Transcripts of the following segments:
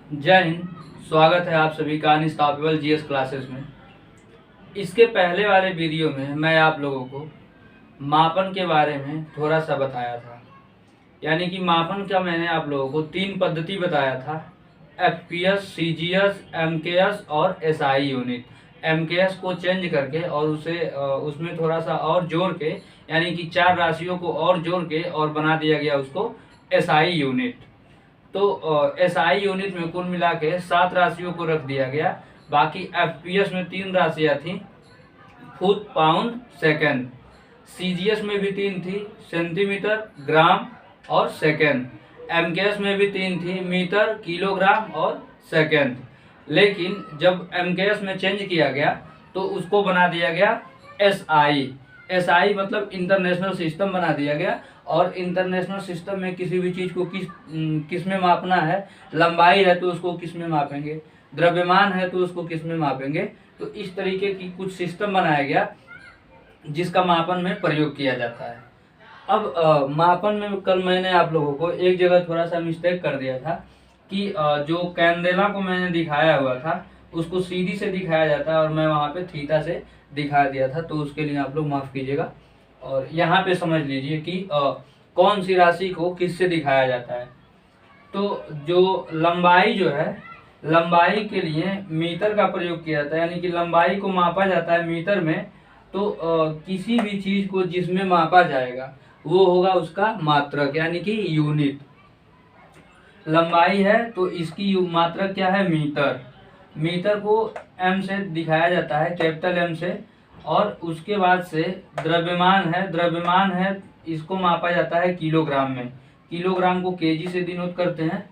जय हिंद। स्वागत है आप सभी का अनस्टॉपेबल जीएस क्लासेस में। इसके पहले वाले वीडियो में मैं आप लोगों को मापन के बारे में थोड़ा सा बताया था, यानी कि मापन का मैंने आप लोगों को 3 पद्धति बताया था: एफपीएस, सीजीएस, एमकेएस और एसआई यूनिट। एमकेएस को चेंज करके और उसे उसमें थोड़ा सा और जोड़ के, यानी कि 4 राशियों को और जोड़ के और बना दिया गया उसको एसआई यूनिट। तो एसआई यूनिट में कुल मिला के 7 राशियों को रख दिया गया। बाकी एफपीएस में 3 राशियां थी: फुट, पाउंड, सेकेंड। सीजीएस में भी 3 थी: सेंटीमीटर, ग्राम और सेकेंड। एमकेएस में भी 3 थी: मीटर, किलोग्राम और सेकेंड। लेकिन जब एमकेएस में चेंज किया गया तो उसको बना दिया गया एसआई। एसआई मतलब इंटरनेशनल सिस्टम बना दिया गया। और इंटरनेशनल सिस्टम में किसी भी चीज़ को किस में मापना है, लंबाई है तो उसको किस में मापेंगे, द्रव्यमान है तो उसको किस में मापेंगे। तो इस तरीके की कुछ सिस्टम बनाया गया जिसका मापन में प्रयोग किया जाता है। अब मापन में कल मैंने आप लोगों को एक जगह थोड़ा सा मिस्टेक कर दिया था कि जो कैंडेला को मैंने दिखाया हुआ था उसको सीधी से दिखाया जाता है और मैं वहाँ पे थीटा से दिखा दिया था, तो उसके लिए आप लोग माफ़ कीजिएगा। और यहाँ पे समझ लीजिए कि कौन सी राशि को किससे दिखाया जाता है। तो जो लंबाई जो है, लंबाई के लिए मीटर का प्रयोग किया जाता है, यानी कि लंबाई को मापा जाता है मीटर में। तो किसी भी चीज़ को जिसमें मापा जाएगा वो होगा उसका मात्रक, यानी कि यूनिट। लंबाई है तो इसकी मात्रक क्या है, मीटर। मीटर को एम से दिखाया जाता है, कैपिटल एम से। और उसके बाद से द्रव्यमान है, द्रव्यमान है इसको मापा जाता है किलोग्राम में। किलोग्राम को केजी से डिनोट करते हैं।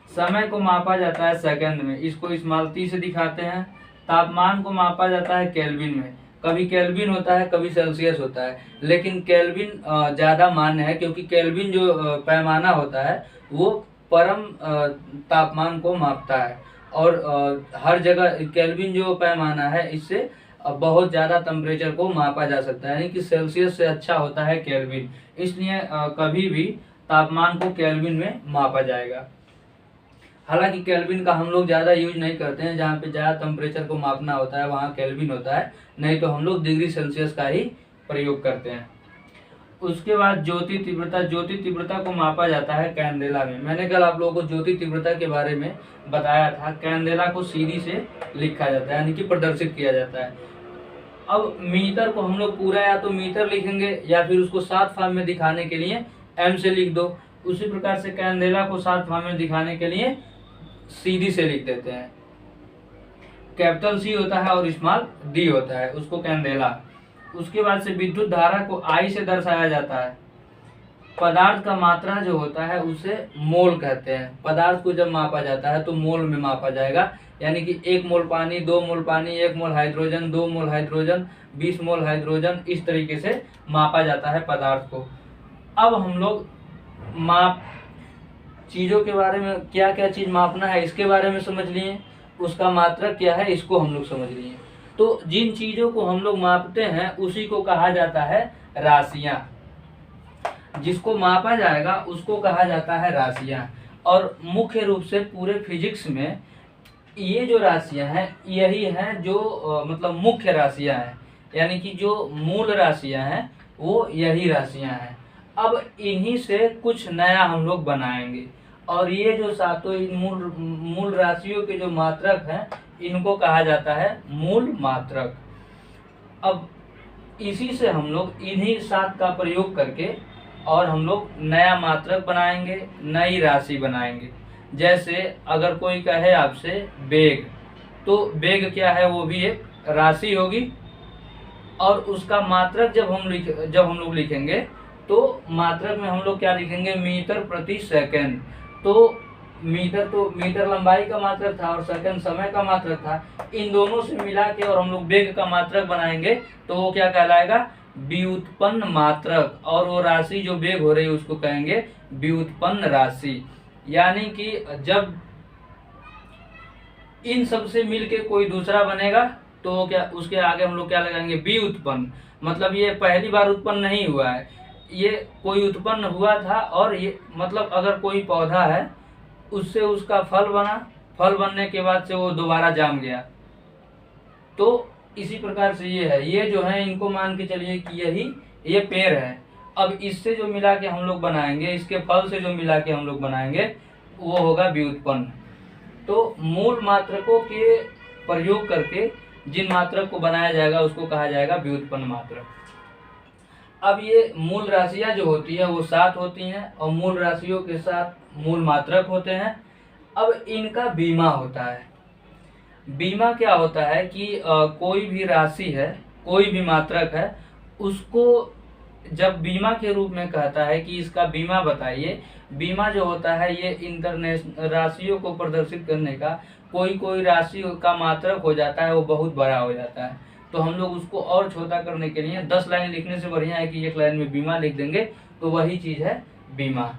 समय को मापा जाता है सेकंड में, इसको स्मॉल टी से दिखाते हैं। तापमान को मापा जाता है केल्विन में। कभी केल्विन होता है, कभी सेल्सियस होता है, लेकिन केल्विन ज़्यादा मान्य है क्योंकि केल्विन जो पैमाना होता है वो परम तापमान को मापता है। और हर जगह केल्विन जो पैमाना है इससे बहुत ज़्यादा टेम्परेचर को मापा जा सकता है, यानी कि सेल्सियस से अच्छा होता है केल्विन। इसलिए कभी भी तापमान को केल्विन में मापा जाएगा। हालांकि केल्विन का हम लोग ज़्यादा यूज नहीं करते हैं, जहाँ पे ज़्यादा टेम्परेचर को मापना होता है वहाँ केल्विन होता है, नहीं तो हम लोग डिग्री सेल्सियस का ही प्रयोग करते हैं। उसके बाद ज्योति तीव्रता। ज्योति तीव्रता को मापा जाता है कैंडेला में। मैंने कल आप लोगों को ज्योति तीव्रता के बारे में बताया था। कैंडेला को सीधी से लिखा जाता है, यानी कि प्रदर्शित किया जाता है। अब मीटर को हम लोग पूरा या तो मीटर लिखेंगे या फिर उसको 7 फॉर्म में दिखाने के लिए एम से लिख दो। उसी प्रकार से कैंडेला को 7 फॉर्म में दिखाने के लिए सीधी से लिख देते हैं। कैपिटल सी होता है और स्मॉल डी होता है, उसको कैंडेला। उसके बाद से विद्युत धारा को आई से दर्शाया जाता है। पदार्थ का मात्रा जो होता है उसे मोल कहते हैं। पदार्थ को जब मापा जाता है तो मोल में मापा जाएगा, यानी कि 1 मोल पानी, 2 मोल पानी, 1 मोल हाइड्रोजन, 2 मोल हाइड्रोजन, 20 मोल हाइड्रोजन, इस तरीके से मापा जाता है पदार्थ को। अब हम लोग माप चीज़ों के बारे में, क्या क्या चीज़ मापना है इसके बारे में समझ लिए, उसका मात्रक क्या है इसको हम लोग समझ लिए। तो जिन चीज़ों को हम लोग मापते हैं उसी को कहा जाता है राशियाँ। जिसको मापा जाएगा उसको कहा जाता है राशियाँ। और मुख्य रूप से पूरे फिजिक्स में ये जो राशियाँ हैं यही हैं जो मतलब मुख्य राशियाँ हैं, यानी कि जो मूल राशियाँ हैं वो यही राशियाँ हैं। अब इन्हीं से कुछ नया हम लोग बनाएंगे। और ये जो सातों इन मूल राशियों के जो मात्रक हैं इनको कहा जाता है मूल मात्रक। अब इसी से हम लोग इन्हीं 7 का प्रयोग करके और हम लोग नया मात्रक बनाएंगे, नई राशि बनाएंगे। जैसे अगर कोई कहे आपसे वेग, तो वेग क्या है, वो भी एक राशि होगी। और उसका मात्रक जब हम लोग लिखेंगे तो मात्रक में हम लोग क्या लिखेंगे, मीटर प्रति सेकंड। तो मीटर लंबाई का मात्रक था और सेकंड समय का मात्रक था। इन दोनों से मिला के और हम लोग वेग का मात्रक बनाएंगे तो वो क्या कहलाएगा, व्युत्पन्न मात्रक। और वो राशि जो वेग हो रही है उसको कहेंगे व्युत्पन्न राशि। यानी कि जब इन सब से मिलके कोई दूसरा बनेगा तो क्या उसके आगे हम लोग क्या लगाएंगे, व्युत्पन्न। मतलब ये पहली बार उत्पन्न नहीं हुआ है, ये कोई उत्पन्न हुआ था। और ये मतलब अगर कोई पौधा है उससे उसका फल बना फल बनने के बाद से वो दोबारा जाम गया। तो इसी प्रकार से ये है, ये जो है इनको मान के चलिए कि यही ये पेड़ है। अब इससे जो मिला के हम लोग बनाएंगे, इसके फल से जो मिला के हम लोग बनाएंगे वो होगा व्युत्पन्न। तो मूल मात्रकों के प्रयोग करके जिन मात्रक को बनाया जाएगा उसको कहा जाएगा व्युत्पन्न मात्रक। अब ये मूल राशियां जो होती है वो 7 होती हैं और मूल राशियों के साथ मूल मात्रक होते हैं। अब इनका बीमा होता है। बीमा क्या होता है कि कोई भी राशि है, कोई भी मात्रक है, उसको जब बीमा के रूप में कहता है कि इसका बीमा बताइए, बीमा जो होता है ये इंटरनेशनल राशियों को प्रदर्शित करने का, कोई राशि का मात्रक हो जाता है वो बहुत बड़ा हो जाता है, तो हम लोग उसको और छोटा करने के लिए 10 लाइन लिखने से बढ़िया है कि एक लाइन में बीमा लिख देंगे, तो वही चीज है बीमा।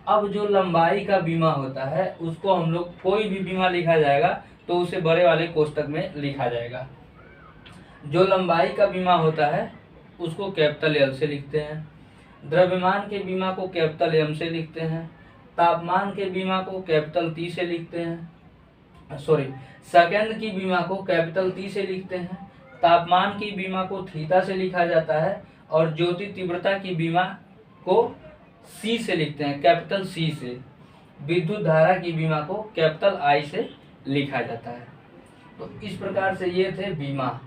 अब जो लंबाई का बीमा होता है उसको हम लोग, कोई भी बीमा लिखा जाएगा तो उसे बड़े वाले कोष्टक में लिखा जाएगा। जो लंबाई का बीमा होता है उसको कैपिटल एल से लिखते हैं। द्रव्यमान के बीमा को कैपिटल एम से लिखते हैं। तापमान के बीमा को कैपिटल टी से लिखते हैं। सेकंड की बीमा को कैपिटल टी से लिखते हैं। तापमान की बीमा को थीटा से लिखा जाता है और ज्योति तीव्रता की बीमा को सी से लिखते हैं, कैपिटल सी से। विद्युत धारा की बीमा को कैपिटल आई से लिखा जाता है। तो इस प्रकार से ये थे बीमा।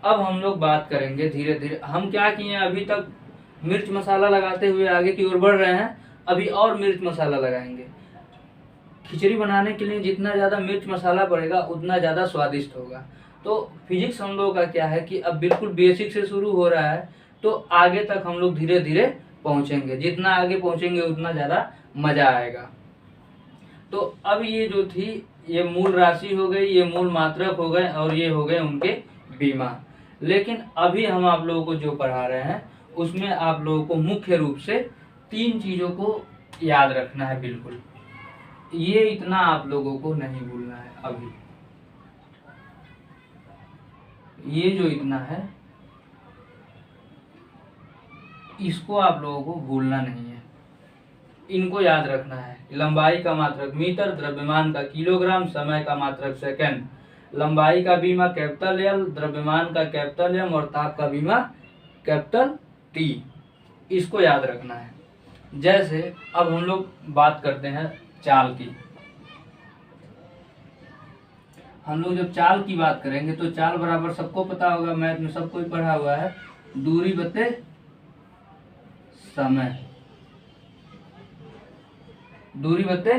अब हम लोग बात करेंगे धीरे धीरे, हम क्या किए हैं अभी तक मिर्च मसाला लगाते हुए आगे की ओर बढ़ रहे हैं, अभी और मिर्च मसाला लगाएंगे। खिचड़ी बनाने के लिए जितना ज़्यादा मिर्च मसाला पड़ेगा उतना ज़्यादा स्वादिष्ट होगा। तो फिजिक्स हम लोगों का क्या है कि अब बिल्कुल बेसिक से शुरू हो रहा है, तो आगे तक हम लोग धीरे धीरे पहुँचेंगे। जितना आगे पहुँचेंगे उतना ज़्यादा मज़ा आएगा। तो अब ये जो थी ये मूल राशि हो गई, ये मूल मात्रक हो गए और ये हो गए उनके बीमा। लेकिन अभी हम आप लोगों को जो पढ़ा रहे हैं उसमें आप लोगों को मुख्य रूप से 3 चीज़ों को याद रखना है। बिल्कुल ये इतना आप लोगों को नहीं भूलना है। अभी ये जो इतना है इसको आप लोगों को भूलना नहीं है, इनको याद रखना है। लंबाई का मात्रक मीटर, द्रव्यमान का किलोग्राम, समय का मात्रक सेकंड, लंबाई का बीमा कैपिटल एल, द्रव्यमान का कैपिटल एम और ताप का बीमा कैपिटल टी, इसको याद रखना है। जैसे अब हम लोग बात करते हैं चाल की। हम लोग जब चाल की बात करेंगे तो चाल बराबर सबको पता होगा, मैथ में सबको ही पढ़ा हुआ है, दूरी बटे समय, दूरी बटे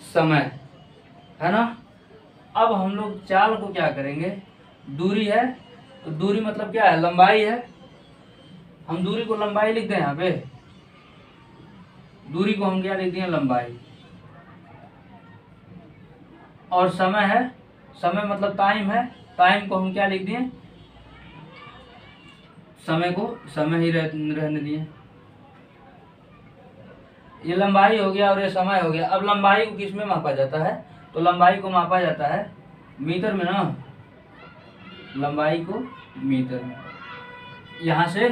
समय, है ना। अब हम लोग चाल को क्या करेंगे, दूरी है तो दूरी मतलब क्या है, लंबाई है, हम दूरी को लंबाई लिख दें यहाँ पे, दूरी को हम क्या लिख दिए, लंबाई। और समय है, समय मतलब टाइम है, टाइम को हम क्या लिख दिए, समय को समय ही रहने दिए। ये लंबाई हो गया और ये समय हो गया। अब लंबाई को किस में मापा जाता है, तो लंबाई को मापा जाता है मीटर में ना, लंबाई को मीटर में। यहाँ से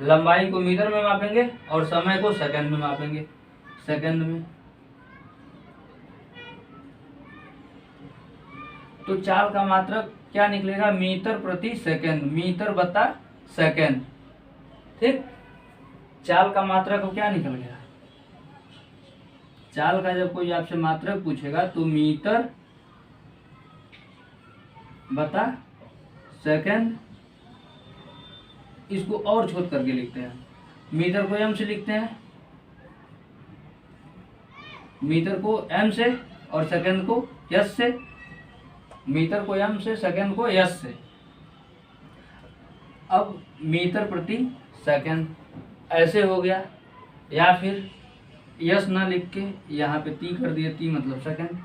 लंबाई को मीटर में मापेंगे और समय को सेकंड में मापेंगे, सेकंड में। तो चाल का मात्रक क्या निकलेगा, मीटर प्रति सेकंड, मीटर बटा सेकंड। ठीक, चाल का मात्रक क्या निकल गया। चाल का जब कोई आपसे मात्रक पूछेगा तो मीटर बटा सेकंड, इसको और छोट करके लिखते हैं। मीटर को एम से लिखते हैं, मीटर को एम से और सेकंड को एस से, मीटर को एम से, सेकंड को एस से। अब मीटर प्रति सेकंड ऐसे हो गया, या फिर यस ना लिख के यहाँ पे टी कर दिए, टी मतलब सेकंड।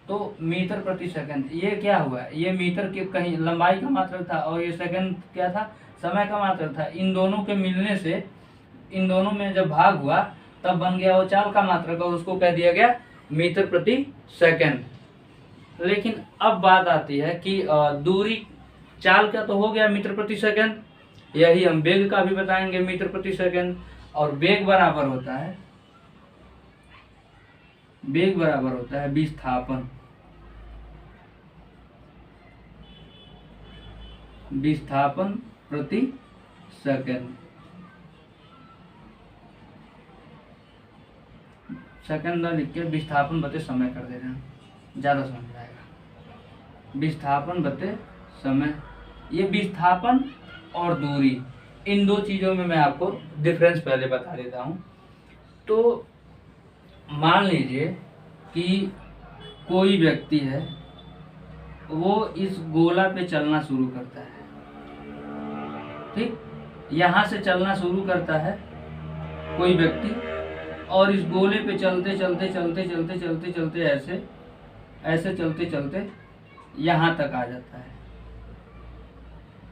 तो मीटर प्रति सेकंड ये क्या हुआ, ये मीटर के कहीं लंबाई का मात्रक था और ये सेकंड क्या था, समय का मात्रक था। इन दोनों के मिलने से, इन दोनों में जब भाग हुआ तब बन गया वो चाल का मात्रक और उसको कह दिया गया मीटर प्रति सेकंड। लेकिन अब बात आती है कि दूरी, चाल का तो हो गया मीटर प्रति सेकंड, यही हम वेग का भी बताएंगे मीटर प्रति सेकंड। और वेग बराबर होता है, वेग बराबर होता है विस्थापन। विस्थापन प्रति सेकंड। सेकंड ना लिख के विस्थापन बटे समय कर दे रहे हैं, ज़्यादा समझ आएगा। विस्थापन बटे समय, ये विस्थापन और दूरी, इन दो चीज़ों में मैं आपको डिफरेंस पहले बता देता हूँ। तो मान लीजिए कि कोई व्यक्ति है, वो इस गोला पे चलना शुरू करता है, ठीक, यहाँ से चलना शुरू करता है कोई व्यक्ति, और इस गोले पे चलते चलते चलते चलते चलते चलते ऐसे ऐसे चलते चलते यहाँ तक आ जाता है,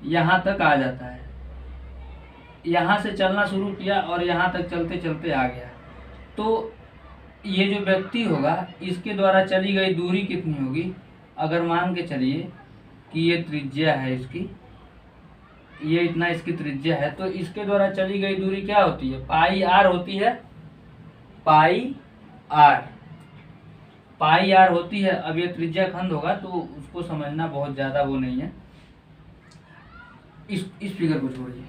यहाँ तक आ जाता है। यहाँ से चलना शुरू किया और यहाँ तक चलते चलते आ गया। तो ये जो व्यक्ति होगा, इसके द्वारा चली गई दूरी कितनी होगी? अगर मान के चलिए कि ये त्रिज्या है इसकी, ये इतना इसकी त्रिज्या है, तो इसके द्वारा चली गई दूरी क्या होती है? पाई आर होती है, पाई आर होती है। अब ये त्रिज्या खंड होगा तो उसको समझना बहुत ज़्यादा वो नहीं है। इस फिगर को छोड़िए,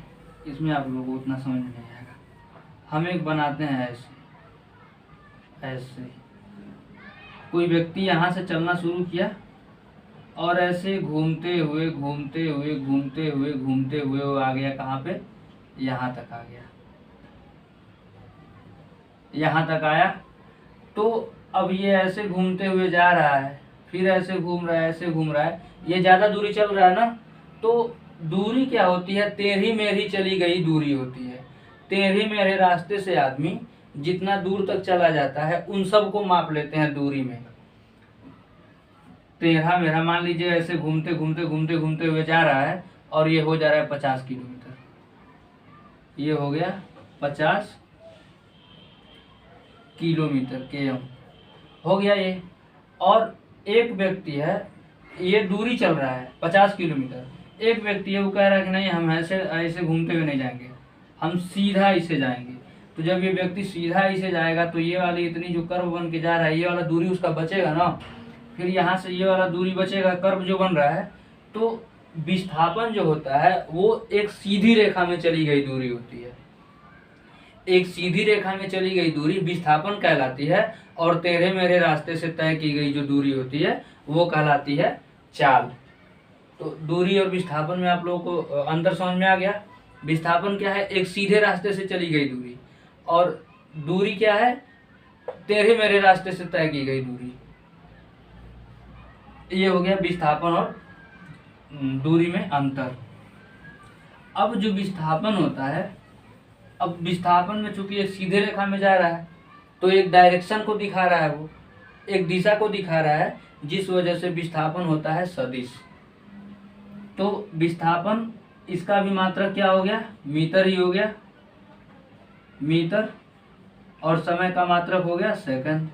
इसमें आप लोगों को उतना समझ में नहीं आएगा। हम एक बनाते हैं ऐसे ऐसे, कोई व्यक्ति यहाँ से चलना शुरू किया और ऐसे घूमते हुए घूमते हुए घूमते हुए घूमते हुए वो आ गया कहाँ पे? यहाँ तक आ गया, यहाँ तक आया। तो अब ये ऐसे घूमते हुए जा रहा है, फिर ऐसे घूम रहा है, ऐसे घूम रहा है, ये ज़्यादा दूरी चल रहा है ना। तो दूरी क्या होती है? टेढ़ी मेढ़ी चली गई दूरी होती है। टेढ़े मेढ़े रास्ते से आदमी जितना दूर तक चला जाता है उन सब को माप लेते हैं दूरी में। टेढ़ा मेढ़ा मान लीजिए ऐसे घूमते घूमते घूमते घूमते हुए जा रहा है और ये हो जा रहा है 50 किलोमीटर, ये हो गया 50 किलोमीटर km हो गया ये। और एक व्यक्ति है, ये दूरी चल रहा है 50 किलोमीटर, एक व्यक्ति है वो कह रहा है कि नहीं हम ऐसे ऐसे घूमते हुए नहीं जाएंगे, हम सीधा इसे जाएंगे। तो जब ये व्यक्ति सीधा इसे जाएगा तो ये वाली इतनी जो कर्व बन के जा रहा है, ये वाला दूरी उसका बचेगा ना, फिर यहाँ से ये वाला दूरी बचेगा, कर्व जो बन रहा है। तो विस्थापन जो होता है वो एक सीधी रेखा में चली गई दूरी होती है, एक सीधी रेखा में चली गई दूरी विस्थापन कहलाती है, और टेढ़े मेढ़े रास्ते से तय की गई जो दूरी होती है वो कहलाती है चाल। तो दूरी और विस्थापन में आप लोगों को अंतर समझ में आ गया। विस्थापन क्या है? एक सीधे रास्ते से चली गई दूरी, और दूरी क्या है? टेढ़े मेढ़े रास्ते से तय की गई दूरी। ये हो गया विस्थापन और दूरी में अंतर। अब जो विस्थापन होता है, अब विस्थापन में चूंकि एक सीधे रेखा में जा रहा है तो एक डायरेक्शन को दिखा रहा है, वो एक दिशा को दिखा रहा है, जिस वजह से विस्थापन होता है सदिश। तो विस्थापन इसका भी मात्रक क्या हो गया? मीटर ही हो गया, मीटर, और समय का मात्रक हो गया सेकंड।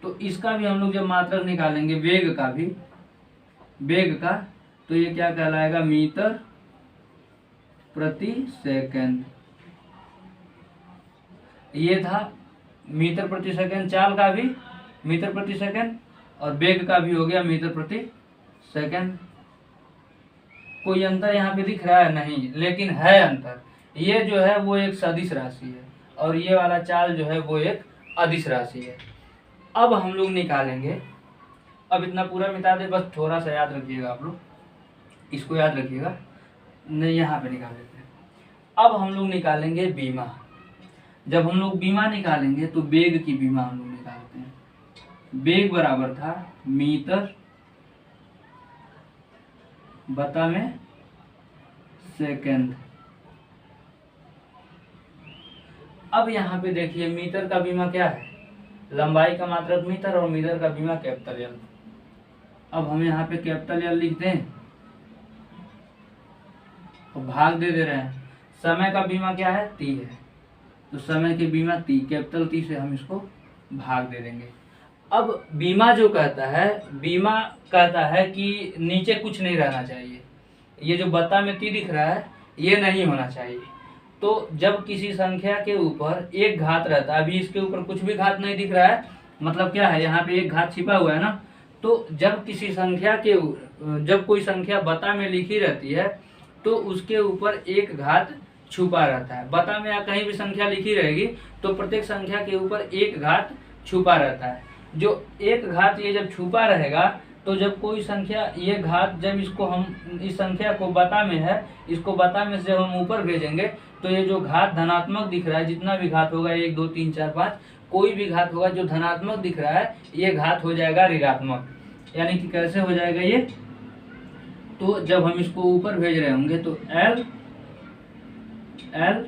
तो इसका भी हम लोग जब मात्रक निकालेंगे वेग का भी, वेग का, तो ये क्या कहलाएगा? मीटर प्रति सेकंड। ये था मीटर प्रति सेकंड, चाल का भी मीटर प्रति सेकंड, और वेग का भी हो गया मीटर प्रति सेकंड। कोई अंतर यहाँ पे दिख रहा है? नहीं, लेकिन है अंतर। ये जो है वो एक सदिश राशि है और ये वाला चाल जो है वो एक अदिश राशि है। अब हम लोग निकालेंगे, अब इतना पूरा मिटा दे, बस थोड़ा सा याद रखिएगा आप लोग, इसको याद रखिएगा, नहीं यहाँ पे निकाल लेते हैं। अब हम लोग निकालेंगे बीमा। जब हम लोग बीमा निकालेंगे तो वेग की बीमा हम लोग निकालते हैं। वेग बराबर था मीटर बटा में सेकंड। अब यहाँ पे देखिए मीटर का बीमा क्या है? लंबाई का मात्रक मीटर और मीटर का बीमा कैपिटल एल। अब हम यहाँ पे कैपिटल एल लिख दें और भाग दे रहे हैं। समय का बीमा क्या है? टी है, तो समय के बीमा टी, कैपिटल टी से हम इसको भाग दे देंगे। अब बीमा जो कहता है, बीमा कहता है कि नीचे कुछ नहीं रहना चाहिए, ये जो बता में टी दिख रहा है ये नहीं होना चाहिए। तो जब किसी संख्या के ऊपर एक घात रहता है, अभी इसके ऊपर कुछ भी घात नहीं दिख रहा है, मतलब क्या है? यहाँ पे एक घात छिपा हुआ है ना, तो जब किसी संख्या के जब कोई संख्या बता में लिखी रहती है तो उसके ऊपर एक घात छुपा रहता है। बता में या कहीं भी संख्या लिखी रहेगी तो प्रत्येक संख्या के ऊपर एक घात छुपा रहता है। जो एक घात ये जब छुपा रहेगा तो जब कोई संख्या ये घात जब इसको हम इस संख्या को बता में है, इसको बता में से हम ऊपर भेजेंगे तो ये जो घात धनात्मक दिख रहा है, जितना भी घात होगा 1 2 3 4 5 कोई भी घात होगा जो धनात्मक दिख रहा है ये घात हो जाएगा ऋणात्मक। यानी कि कैसे हो जाएगा ये, तो जब हम इसको ऊपर भेज रहे होंगे तो L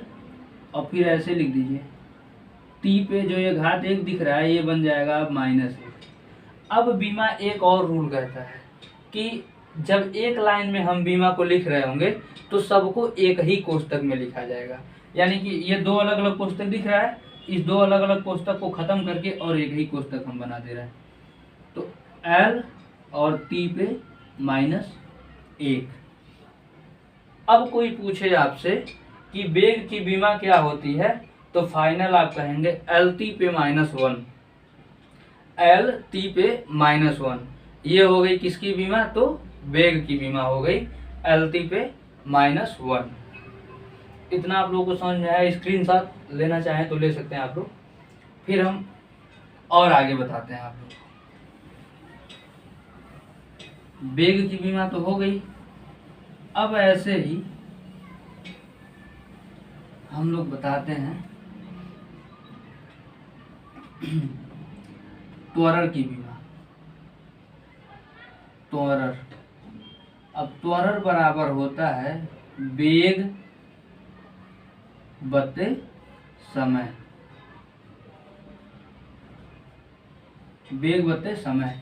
और फिर ऐसे लिख दीजिए टी पे जो ये घात 1 दिख रहा है ये बन जाएगा अब -1। अब बीमा एक और रूल कहता है कि जब एक लाइन में हम बीमा को लिख रहे होंगे तो सबको एक ही कोष्टक में लिखा जाएगा। यानी कि ये दो अलग अलग कोष्टक दिख रहा है, इस दो अलग अलग कोष्टक को खत्म करके और एक ही कोष्टक हम बना दे रहे हैं। तो L और T पे -1। अब कोई पूछे आपसे कि वेग की बीमा क्या होती है तो फाइनल आप कहेंगे LT पे -1, LT पे -1। ये हो गई किसकी बीमा, तो वेग की बीमा हो गई LT पे -1। इतना आप लोगों को समझ में आया। स्क्रीनशॉट लेना चाहें तो ले सकते हैं आप लोग। फिर हम और आगे बताते हैं आप लोग। वेग की बीमा तो हो गई। अब ऐसे ही हम लोग बताते हैं त्वरण की बीमा। त्वरण, अब त्वरण बराबर होता है वेग बटे समय। वेग बटे समय,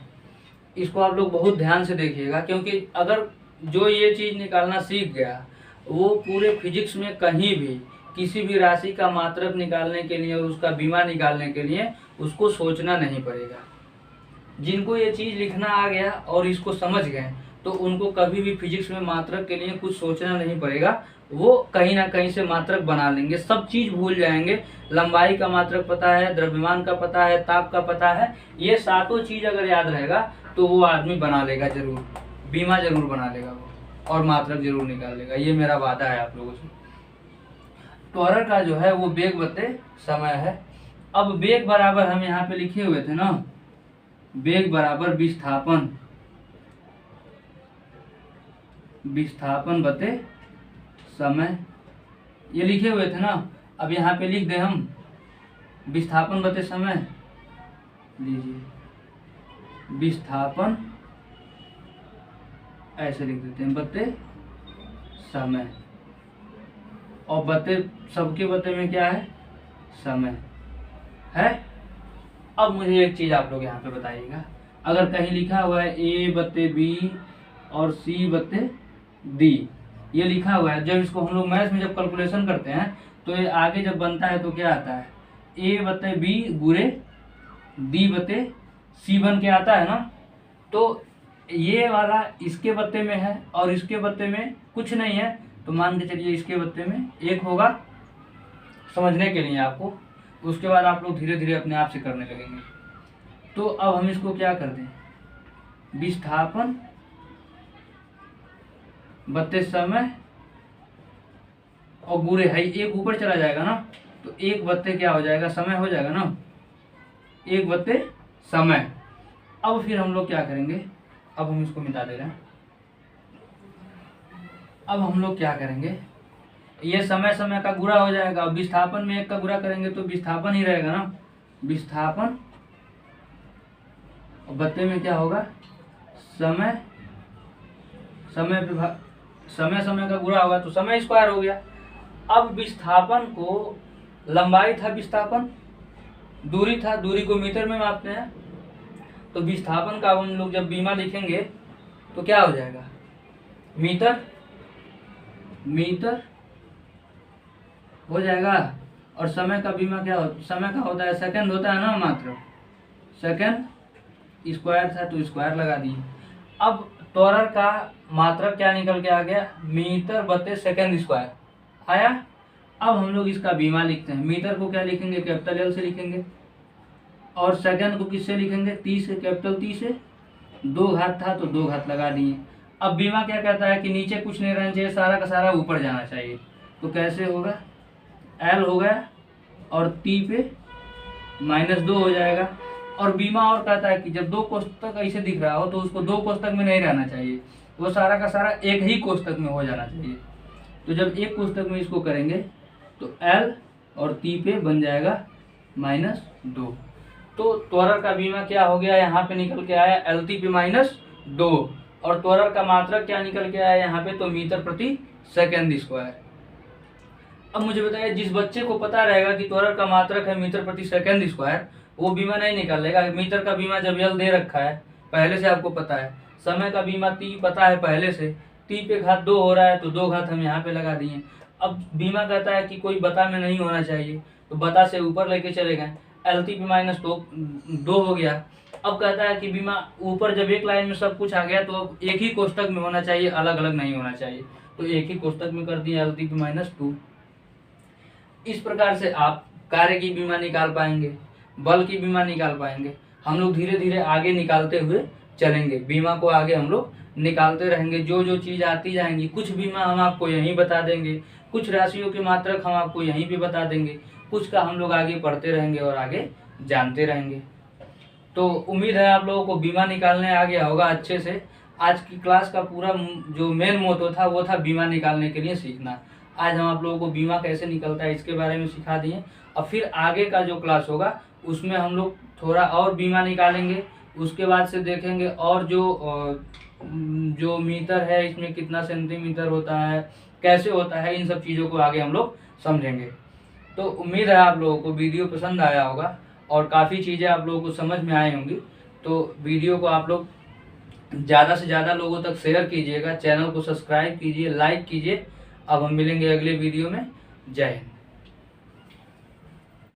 इसको आप लोग बहुत ध्यान से देखिएगा, क्योंकि अगर जो ये चीज निकालना सीख गया वो पूरे फिजिक्स में कहीं भी किसी भी राशि का मात्रक निकालने के लिए और उसका बीमा निकालने के लिए उसको सोचना नहीं पड़ेगा। जिनको ये चीज लिखना आ गया और इसको समझ गए तो उनको कभी भी फिजिक्स में मात्रक के लिए कुछ सोचना नहीं पड़ेगा। वो कहीं ना कहीं से मात्रक बना लेंगे, सब चीज भूल जाएंगे। लंबाई का मात्रक पता है, द्रव्यमान का पता है, ताप का पता है, ये सातों चीज अगर याद रहेगा तो वो आदमी बना लेगा जरूर, बीमा जरूर बना लेगा वो, और मात्रक जरूर निकाल लेगा। ये मेरा वादा है आप लोगों से। त्वरण का जो है वो वेग बटे समय है। अब वेग बराबर हम यहाँ पे लिखे हुए थे ना, वेग बराबर विस्थापन, विस्थापन बटे समय, ये लिखे हुए थे ना। अब यहाँ पे लिख दे हम विस्थापन बटे समय, लीजिए विस्थापन ऐसे लिख देते हैं बटे समय, और बटे सबके बटे में क्या है, समय है। अब मुझे एक चीज आप लोग यहाँ पे बताइएगा, अगर कहीं लिखा हुआ है A बटे B और C बटे D, ये लिखा हुआ है, जब इसको हम लोग मैथ्स में जब कैलकुलेशन करते हैं तो ये आगे जब बनता है तो क्या आता है, A बटे B गुणे D बटे C बन के आता है ना। तो ये वाला इसके बत्ते में है और इसके बत्ते में कुछ नहीं है, तो मान के चलिए इसके बत्ते में 1 होगा, समझने के लिए आपको। उसके बाद आप लोग धीरे धीरे अपने आप से करने लगेंगे। तो अब हम इसको क्या कर दें, विस्थापन बत्ते समय और गुणे है, 1 ऊपर चला जाएगा ना, तो 1 बत्ते क्या हो जाएगा, समय हो जाएगा ना, 1 बत्ते समय। अब फिर हम लोग क्या करेंगे, अब हम इसको मिटा दे रहे हैं। अब हम लोग क्या करेंगे, ये समय समय का गुणा हो जाएगा, और विस्थापन में 1 का गुणा करेंगे तो विस्थापन ही रहेगा ना, विस्थापन, और बत्ते में क्या होगा, समय, समय पे समय समय का गुणा होगा तो समय स्क्वायर हो गया। अब विस्थापन को, लंबाई था विस्थापन, दूरी था, दूरी को मीटर में मापते हैं, तो विस्थापन का हम लोग जब बीमा लिखेंगे तो क्या हो जाएगा, मीटर, मीटर हो जाएगा। और समय का बीमा क्या होता है, समय का होता है सेकंड होता है ना, मात्र सेकंड, स्क्वायर था तो स्क्वायर लगा दिए। अब त्वरण का मात्रक क्या निकल के आ गया, मीटर बटे सेकंड स्क्वायर आया। अब हम लोग इसका बीमा लिखते हैं, मीटर को क्या लिखेंगे, कैपिटल L से लिखेंगे, और सेकंड को किससे लिखेंगे, T से, कैपिटल T से, 2 घात था तो 2 घात लगा दिए। अब बीमा क्या कहता है कि नीचे कुछ नहीं रहना चाहिए, सारा का सारा ऊपर जाना चाहिए। तो कैसे होगा, एल हो गया और टी पे -2 हो जाएगा। और बीमा और कहता है कि जब 2 कोष्ठक ऐसे दिख रहा हो तो उसको 2 कोष्ठक में नहीं रहना चाहिए, वो सारा का सारा एक ही कोष्ठक में हो जाना चाहिए। तो जब एक कोष्ठक में इसको करेंगे तो एल और टी पे बन जाएगा -2। तो त्वरण का बीमा क्या हो गया, यहाँ पे निकल के आया एल टी पे -2, और त्वरण का मात्रक क्या निकल के आया यहाँ पे, तो मीटर प्रति सेकेंड स्क्वायर। अब मुझे बताइए, जिस बच्चे को पता रहेगा कि त्वरण का मात्रक है मीटर प्रति सेकेंड स्क्वायर, वो बीमा नहीं निकालेगा। मीटर का बीमा जब एल दे रखा है पहले से, आपको पता है। समय का बीमा टी पता है पहले से, टी पे घात 2 हो रहा है तो 2 घात हम यहाँ पे लगा दिए। अब बीमा कहता है कि कोई बता में नहीं होना चाहिए, तो बता से ऊपर लेके चले गए, एल टी पे -2 हो गया। अब कहता है कि बीमा ऊपर जब एक लाइन में सब कुछ आ गया तो अब एक ही कोष्ठक में होना चाहिए, अलग अलग नहीं होना चाहिए। तो एक ही कोष्ठक में कर दिए एल टी पे -2। इस प्रकार से आप कार्य की बीमा निकाल पाएंगे, बल की बीमा निकाल पाएंगे। हम लोग धीरे धीरे आगे निकालते हुए चलेंगे, बीमा को आगे हम लोग निकालते रहेंगे। जो जो चीज़ आती जाएंगी, कुछ बीमा हम आपको यहीं बता देंगे, कुछ राशियों के मात्रक हम आपको यहीं पे बता देंगे, कुछ का हम लोग आगे पढ़ते रहेंगे और आगे जानते रहेंगे। तो उम्मीद है आप लोगों को बीमा निकालने आ गया होगा अच्छे से। आज की क्लास का पूरा जो मेन मोटो था वो था बीमा निकालने के लिए सीखना। आज हम आप लोगों को बीमा कैसे निकलता है इसके बारे में सिखा दिए। और फिर आगे का जो क्लास होगा उसमें हम लोग थोड़ा और बीमा निकालेंगे, उसके बाद से देखेंगे और जो मीटर है इसमें कितना सेंटीमीटर होता है, कैसे होता है, इन सब चीज़ों को आगे हम लोग समझेंगे। तो उम्मीद है आप लोगों को वीडियो पसंद आया होगा और काफ़ी चीज़ें आप लोगों को समझ में आई होंगी। तो वीडियो को आप लोग ज़्यादा से ज़्यादा लोगों तक शेयर कीजिएगा, चैनल को सब्सक्राइब कीजिए, लाइक कीजिए। अब हम मिलेंगे अगले वीडियो में। जय हिंद।